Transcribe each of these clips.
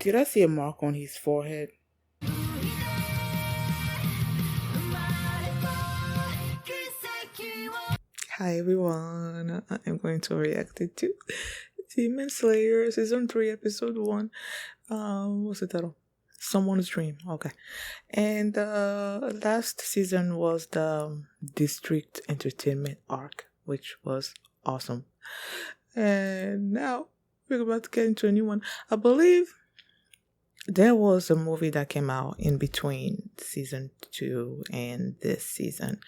Did I see a mark on his forehead? Hi everyone, I'm going to react to Demon Slayer Season 3 Episode 1. What's the title? Someone's Dream. Okay. And last season was the District Entertainment arc, which was awesome. And now we're about to get into a new one. I believe there was a movie that came out in between season 2 and this season,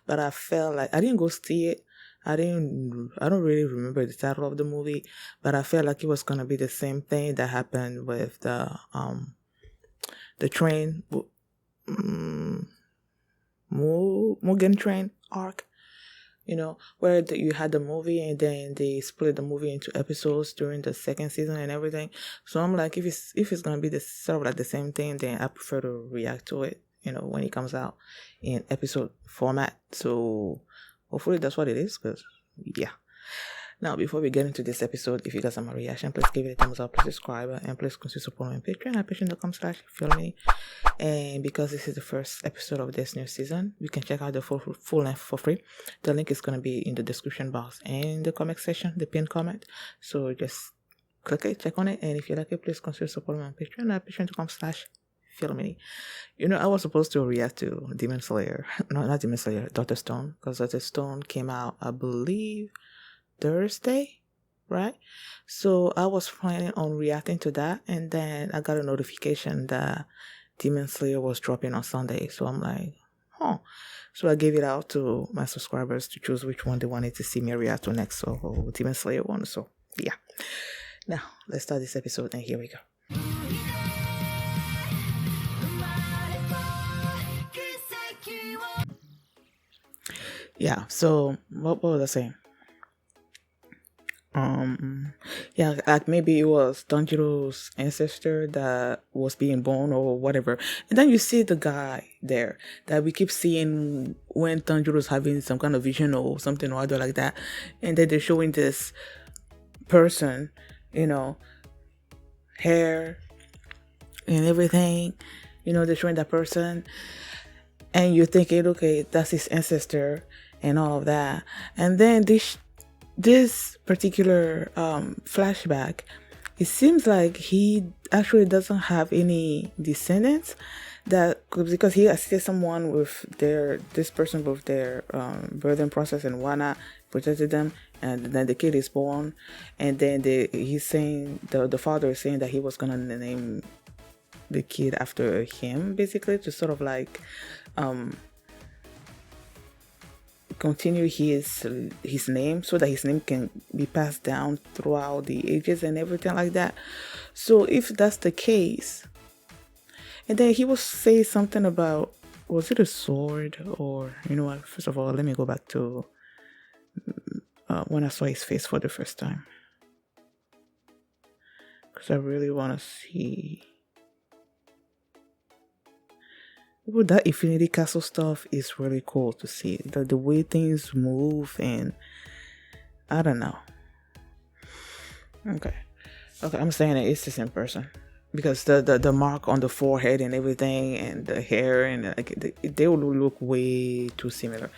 but I felt like I didn't go see it. I don't really remember the title of the movie, but I felt like it was gonna be the same thing that happened with the train, Mugen Train arc. You know, where you had the movie and then they split the movie into episodes during the second season and everything. So I'm like, if it's gonna be the sort of like the same thing, then I prefer to react to it, you know, when it comes out in episode format. So hopefully that's what it is, because yeah. Now, before we get into this episode, if you guys have my reaction, please give it a thumbs up, please subscribe, and please consider supporting my Patreon at patreon.com/feelme. And because this is the first episode of this new season, you can check out the full length for free. The link is going to be in the description box and in the comment section, the pinned comment. So just click it, check on it, and if you like it, please consider supporting my Patreon at patreon.com/feelme. You know, I was supposed to react to Demon Slayer. No, not Demon Slayer, Dr. Stone, because Dr. Stone came out, I believe, Thursday, right? So I was planning on reacting to that, and then I got a notification that Demon Slayer was dropping on Sunday. So I'm like, huh. So I gave it out to my subscribers to choose which one they wanted to see me react to next. So Demon Slayer one. So yeah. Now let's start this episode, and here we go. Yeah. So what was I saying? Yeah, like maybe it was Tanjiro's ancestor that was being born or whatever. And then you see the guy there that we keep seeing when Tanjiro's having some kind of vision or something or other like that. And then they're showing this person, you know, hair and everything, you know, they're showing that person. And you're thinking, okay, that's his ancestor and all of that. And then this particular flashback, it seems like he actually doesn't have any descendants, that because he assisted someone with this person with their birthing process and whatnot, protected them, and then the kid is born, and then he's saying the father is saying that he was gonna name the kid after him, basically, to sort of like continue his name, so that his name can be passed down throughout the ages and everything like that. So if that's the case, and then he was saying something about, was it a sword, or you know what, first of all, let me go back to when I saw his face for the first time, because I really want to see. Well, that Infinity Castle stuff is really cool to see. The way things move, and I don't know. Okay, I'm saying it's the same person, because the mark on the forehead and everything, and the hair, and like they will look way too similar.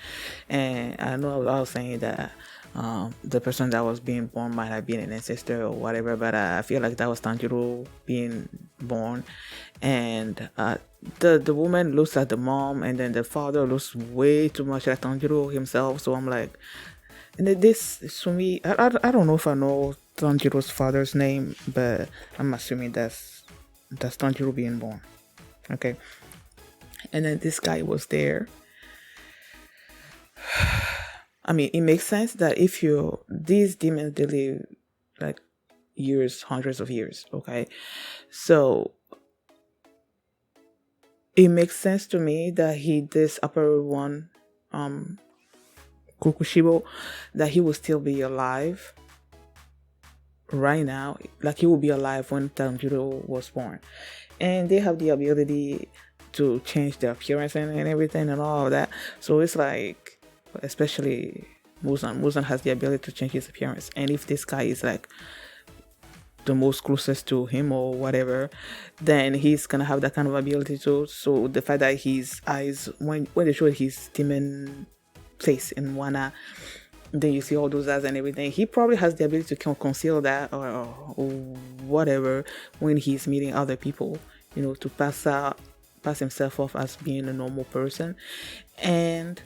And I know I was saying that the person that was being born might have been an ancestor or whatever, but I feel like that was Tanjiro being born, and the woman looks like the mom, and then the father looks way too much like Tanjiro himself. So I'm like, and this for me, I don't know if I know Tanjiro's father's name, but I'm assuming that's Tanjiro being born. Okay, and then this guy was there. I mean, it makes sense that if these demons, they live like years, hundreds of years, okay? So it makes sense to me that this upper one, Kokushibo, that he will still be alive right now. Like he will be alive when Tanjiro was born. And they have the ability to change their appearance and everything and all of that. So it's like, especially Muzan has the ability to change his appearance. And if this guy is like the most closest to him or whatever, then he's gonna have that kind of ability too. So the fact that his eyes, when they showed his demon face in Wana, then you see all those eyes and everything, he probably has the ability to conceal that or whatever when he's meeting other people, to pass himself off as being a normal person. And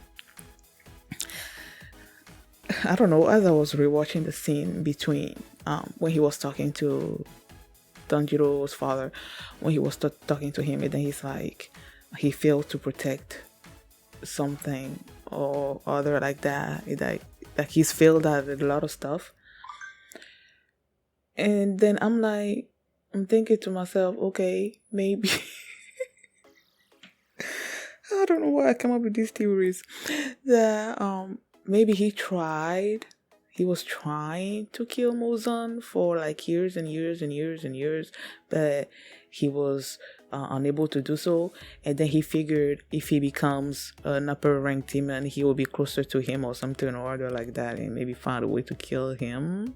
I don't know, as I was rewatching the scene between when he was talking to Tanjiro's father, when he was talking to him, and then he's like, he failed to protect something or other like that. Like he's failed at a lot of stuff. And then I'm thinking to myself, okay, maybe I don't know why I come up with these theories that maybe he was trying to kill Muzan for like years and years and years and years, but he was unable to do so. And then he figured if he becomes an upper ranked demon, he will be closer to him or something or other like that, and maybe find a way to kill him.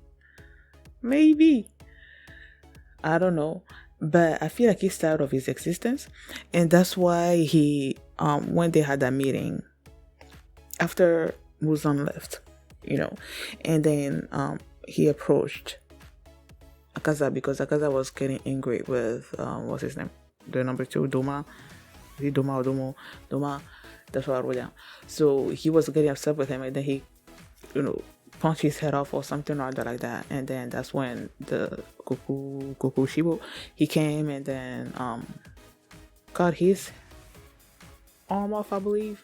Maybe. I don't know. But I feel like he's tired of his existence. And that's why he, when they had that meeting, after Muzan left, and then he approached Akaza because Akaza was getting angry with, what's his name? The number 2, Doma. Is it Doma or Domo? Doma. That's what I wrote down. So he was getting upset with him, and then he, punched his head off or something or other like that. And then that's when the Goku Shibo, he came and then cut his arm off, I believe.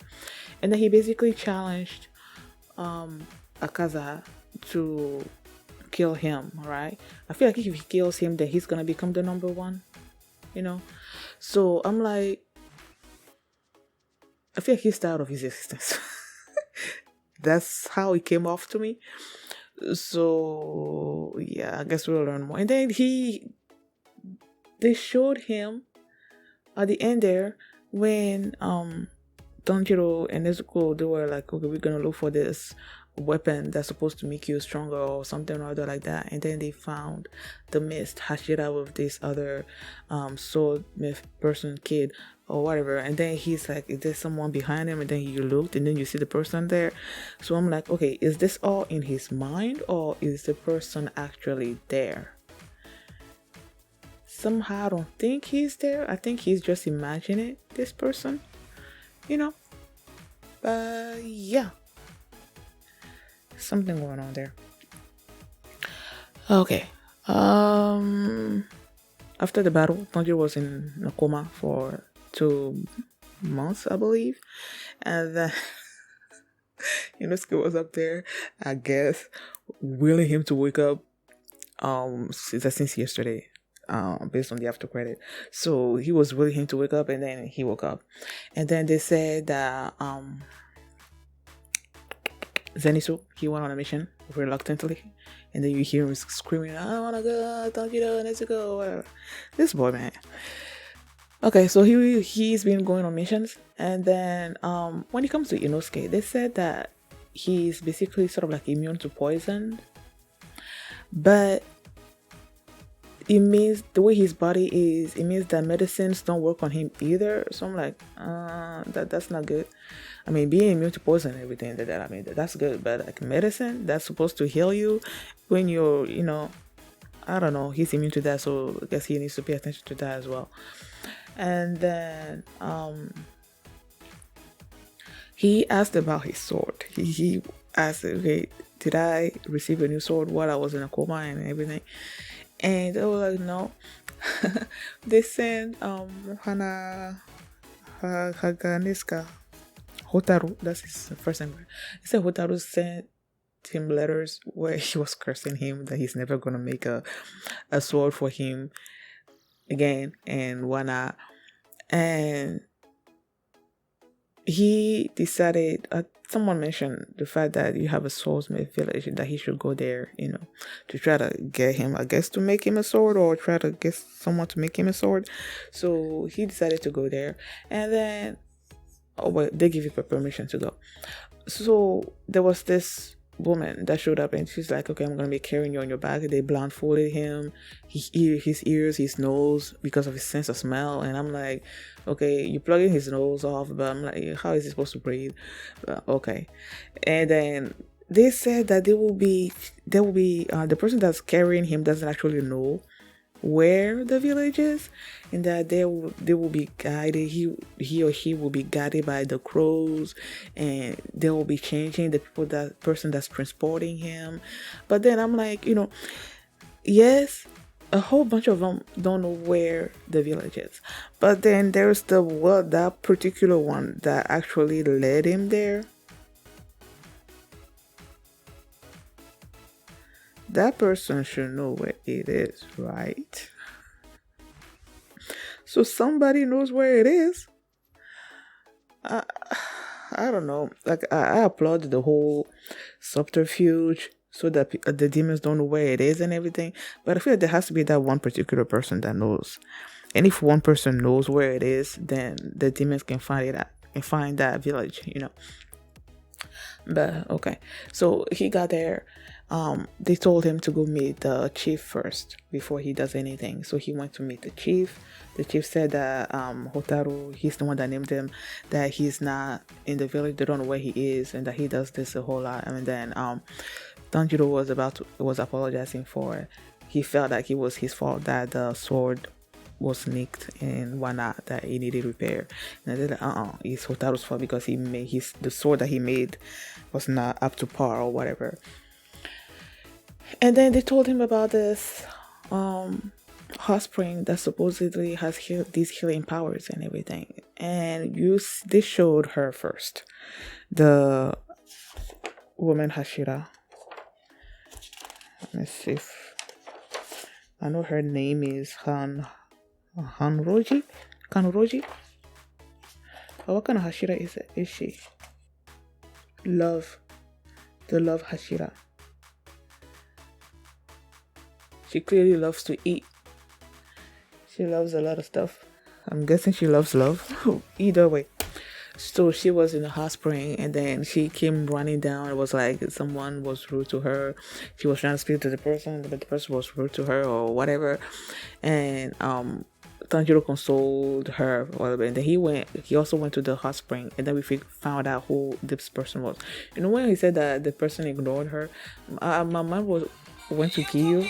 And then he basically challenged Akaza to kill him, right? I feel like if he kills him, then he's gonna become the number 1, So I'm like, I feel like he's tired of his existence. That's how it came off to me. So yeah, I guess we'll learn more. And then they showed him at the end there when Tanjiro and Nezuko, they were like, okay, we're gonna look for this weapon that's supposed to make you stronger or something or other like that. And then they found the mist Hashira with this other sword myth person kid or whatever. And then he's like, is there someone behind him? And then you looked and then you see the person there. So I'm like, okay, is this all in his mind or is the person actually there? Somehow I don't think he's there. I think he's just imagining this person, But yeah, something going on there. Okay. After the battle, Tanjiro was in a coma for 2 months, I believe. And then Inosuke was up there, I guess, willing him to wake up since yesterday, based on the after credit. So he was willing him to wake up, and then he woke up. And then they said that Zenitsu, he went on a mission reluctantly, and then you hear him screaming, I wanna go, Tanjiro, let's go, whatever. This boy, man. Okay, so he's been going on missions, and then when it comes to Inosuke, they said that he's basically sort of like immune to poison, but it means the way his body is, it means that medicines don't work on him either. So I'm like, that's not good. I mean, being immune to poison and everything, that's good, but like medicine that's supposed to heal you when you're, I don't know, he's immune to that, so I guess he needs to pay attention to that as well. And then he asked about his sword. He asked, okay, did I receive a new sword while I was in a coma and everything? And they were like, no. They sent Haganiska Hotaru, that's his first name. He said Hotaru sent him letters where he was cursing him that he's never gonna make a sword for him again and whatnot. And he decided, someone mentioned the fact that you have a swordsmith village and that he should go there, to try to get him, I guess, to make him a sword, or try to get someone to make him a sword. So he decided to go there, and then they give you permission to go. So there was this woman that showed up, and she's like, okay, I'm gonna be carrying you on your back. They blindfolded him, his ears, his nose, because of his sense of smell. And I'm like, okay, you plugging his nose off, but I'm like, how is he supposed to breathe? Okay. And then they said that the person that's carrying him doesn't actually know where the village is, and that they will be guided. He or she will be guided by the crows, and they will be changing the person that's transporting him. But then I'm like, yes, a whole bunch of them don't know where the village is, but then there's that particular one that actually led him there. That person should know where it is, right? So somebody knows where it is. I, I don't know. Like, I applaud the whole subterfuge so that the demons don't know where it is and everything. But I feel like there has to be that one particular person that knows. And if one person knows where it is, then the demons can find it out and find that village. But okay, so he got there. They told him to go meet the chief first before he does anything. So he went to meet the chief. The chief said that Hotaru, he's the one that named him, that he's not in the village. They don't know where he is, and that he does this a whole lot. And then Tanjiro was apologizing for. He felt like it was his fault that the sword was nicked and whatnot, that he needed repair. And I said, it's Hotaru's fault because the sword that he made was not up to par or whatever. And then they told him about this hot spring that supposedly has these healing powers and everything. And they showed her first, the woman Hashira. Let me see if I know her name is Kanroji. Oh, what kind of Hashira is she? The love Hashira. She clearly loves to eat. She loves a lot of stuff. I'm guessing she loves love. Either way. So she was in a hot spring, and then she came running down. It was like someone was rude to her. She was trying to speak to the person, but the person was rude to her or whatever. And Tanjiro consoled her, and then he also went to the hot spring, and then we found out who this person was. When he said that the person ignored her, my mind went to Giyu.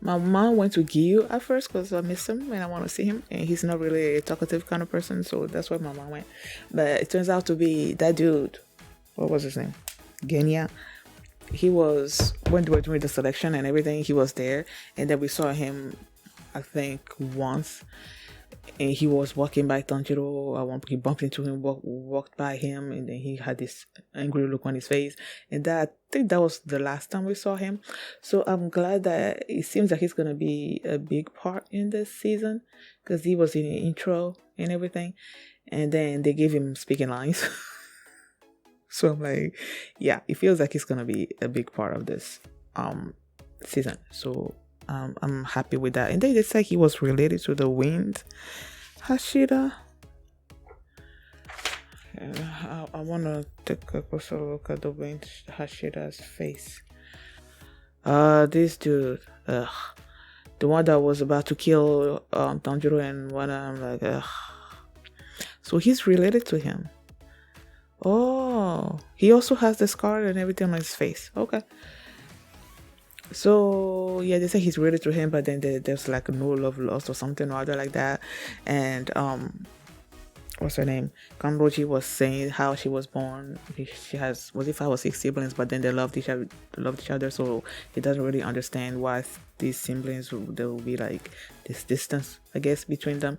My mom went to Giyu at first because I miss him and I want to see him, and he's not really a talkative kind of person, so that's why my mom went. But it turns out to be that dude. What was his name? Genya. He was, when they were doing the selection and everything, he was there, and then we saw him, I think, once, and he was walking by Tanjiro. He bumped into him, walked by him, and then he had this angry look on his face. And I think that was the last time we saw him. So I'm glad that it seems like he's going to be a big part in this season, because he was in the intro and everything. And then they gave him speaking lines. So I'm like, yeah, it feels like he's going to be a big part of this season. So I'm happy with that. And they said he was related to the wind Hashira. I want to take a closer look at the wind Hashira's face. This dude, the one that was about to kill Tanjiro and what, I'm like, so he's related to him. Oh, he also has the scar and everything on his face. Okay. So yeah, they say he's related to him, but then there's like no love lost or something or other like that. And what's her name? Kanroji was saying how she was born. She has 5 or 6 siblings, but then they loved each other. So he doesn't really understand why these siblings there will be like this distance, I guess, between them.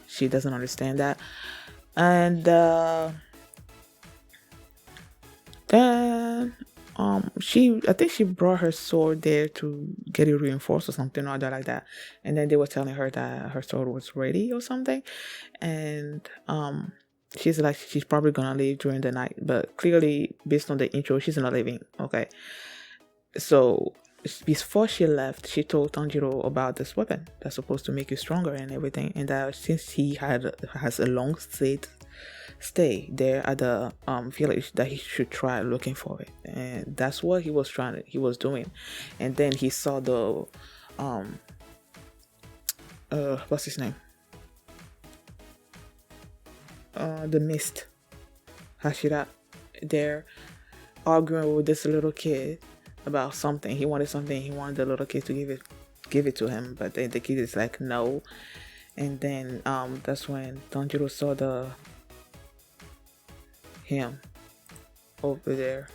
She doesn't understand that. And then I think she brought her sword there to get it reinforced or something or other like that. And then they were telling her that her sword was ready or something. And she's like, she's probably gonna leave during the night, but clearly based on the intro, she's not leaving. Okay. So before she left, she told Tanjiro about this weapon that's supposed to make you stronger and everything, and that since he has a long stay there at the village, that he should try looking for it, and that's what he was doing. And then he saw the um what's his name, the mist, Hashira, there arguing with this little kid about something. He wanted something. He wanted the little kid to give it to him, but then the kid is like no. And then that's when Tanjiro saw the him over there,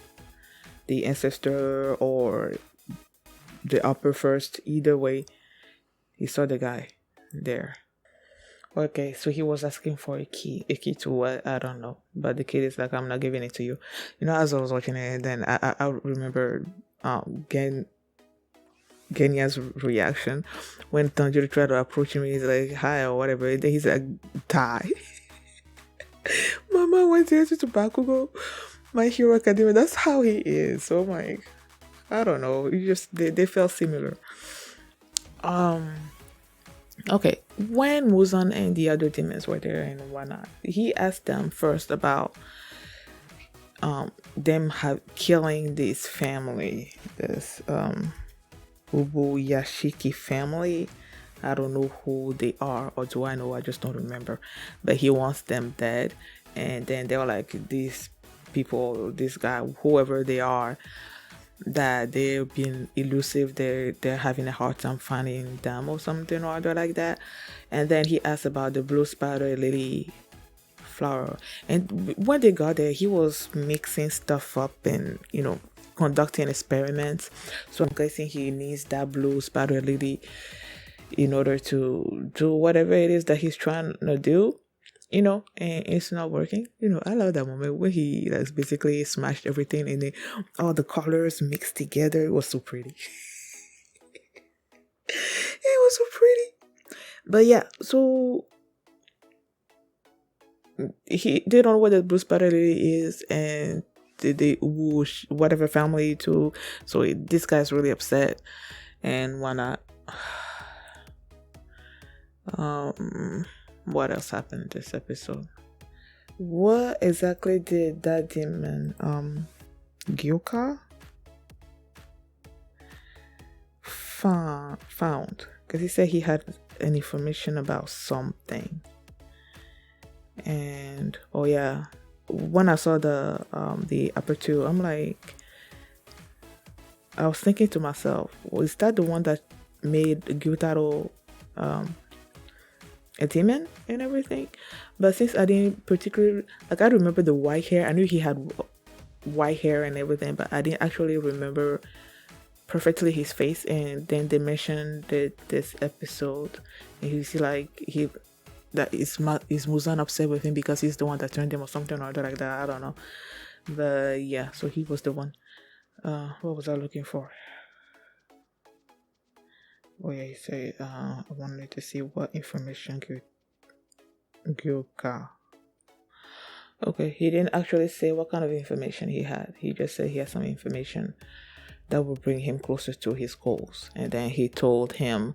the ancestor or the upper first. Either way, he saw the guy there. Okay, so he was asking for a key. A key to what? I don't know. But the kid is like, I'm not giving it to you. You know, as I was watching it, then I remember Genya's reaction when Tanjiro tried to approach him. He's like, hi, or whatever. And then he's like, die. Mama went here to Bakugo, My Hero Academia. That's how he is. So I'm like, I don't know. You just they felt similar. Okay, when Muzan and the other demons were there and whatnot, he asked them first about them killing this family, this Ubuyashiki family. I don't know who they are, or do I know? I just don't remember. But he wants them dead. And then they were like, these people, this guy, whoever they are, that they've been elusive, they're having a hard time finding them or something or other like that. And then he asked about the blue spider lily flower. And when they got there, he was mixing stuff up and, conducting experiments. So I'm guessing he needs that blue spider lily in order to do whatever it is that he's trying to do, and it's not working. I love that moment when he basically smashed everything and then all the colors mixed together. It was so pretty. It was so pretty. But yeah, so they don't know what the blue spider lily is, and they whoosh whatever family too. So this guy's really upset and whatnot. What else happened in this episode? What exactly did that demon Gyoka found? Because he said he had an information about something. And oh yeah, when I saw the aperture, I'm like, I was thinking to myself, was that the one that made Gyutaro a demon and everything? But since I didn't particularly, I remember the white hair. I knew he had white hair and everything, but I didn't actually remember perfectly his face. And then they mentioned this episode, and you see is Muzan upset with him because he's the one that turned him or something or other like that. I don't know. But yeah, so he was the one. What was I looking for? Oh yeah, he said I wanted to see what information Gyoka. Okay, he didn't actually say what kind of information he had. He just said he had some information that would bring him closer to his goals. And then he told him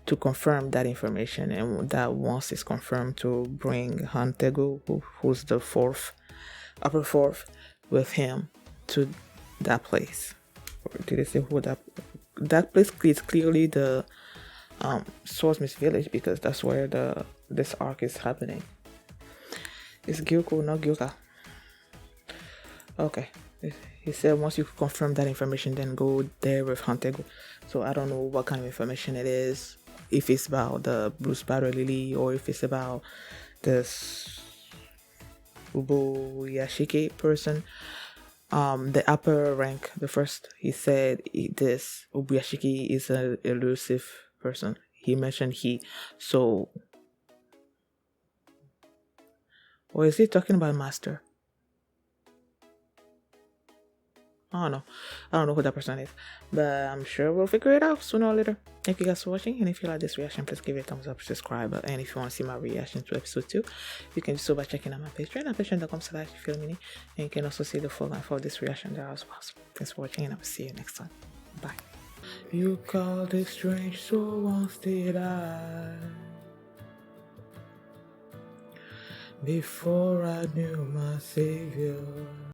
to confirm that information, and that once it's confirmed, to bring Hantego, who's the upper fourth, with him to that place. Or did they say who that place is? Clearly the Swordsmith village, because that's where this arc is happening. It's Gyoko, not Gyoka. Okay. He said once you confirm that information, then go there with Hantego. So I don't know what kind of information it is. If it's about the blue spider lily, or if it's about this Ubo Yashiki person. The upper rank, the first, he said this Ubuyashiki is an elusive person. He mentioned he. So, or is he talking about master? I don't know who that person is, but I'm sure we'll figure it out sooner or later. Thank you guys for watching, and if you like this reaction, please give it a thumbs up, subscribe, and if you want to see my reaction to episode 2, you can do so by checking out my Patreon at patreon.com/filmini, and you can also see the full line for this reaction there as well. Thanks for watching, and I will see you next time. Bye. You called it strange, so once did I. before I knew my Savior.